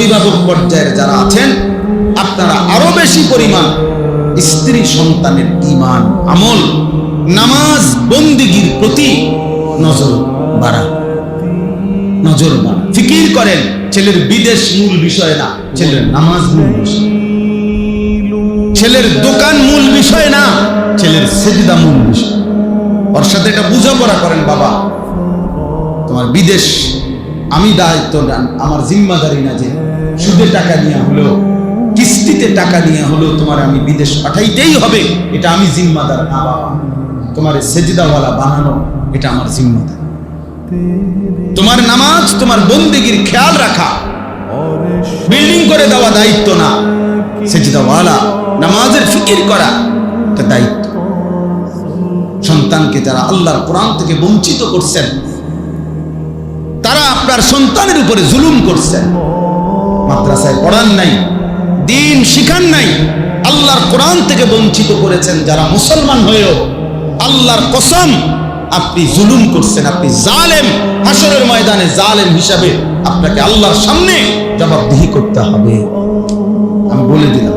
অভিভাবক পর্যায়ের যারা আছেন, আপনারা আরো বেশি পরিমাণ স্ত্রী সন্তানের ঈমান, আমল, নামাজ, বন্দেগীর প্রতি নজর বাড়া, ফিকির করেন। ছেলের বিদেশ মূল বিষয় না, ছেলের নামাজ মূল বিষয়। ছেলের দোকান মূল বিষয় না, ছেলের সেজদা মূল বিষয়। ওর সাথে এটা বোঝাপড়া করেন, বাবা তোমার বিদেশ আমি দায়িত্ব নেন, আমার জিম্মাদারি না যে সুদে টাকা নিয়ে হলেও, কিস্তিতে টাকা নিয়ে হলেও তোমার আমি বিদেশ পাঠাইতেই হবে, এটা আমি জিম্মাদার না বাবা। তোমার সেজদাওয়ালা বানানো এটা আমার জিম্মাদার। তোমার নামাজ, তোমার বন্দেগীর খেয়াল রাখা, বিল্ডিং করে দেওয়া দায়িত্ব না, সেজদাওয়ালা নামাজের ফিকির করা এটা দায়িত্ব। সন্তানকে যারা আল্লাহর কোরআন থেকে বঞ্চিত করছেন, তারা আপনার সন্তানের উপরে জুলুম করছেন। মাদ্রাসায় পড়ান নাই, দিন শিখান নাই, আল্লাহর কোরআন থেকে বঞ্চিত করেছেন। যারা মুসলমান হয়েও আল্লাহর কসম আপনি জুলুম করছেন, আপনি জালেম। হাসরের ময়দানে জালেম হিসাবে আপনাকে আল্লাহর সামনে জবাবদিহি করতে হবে। আমি বলে দিলাম।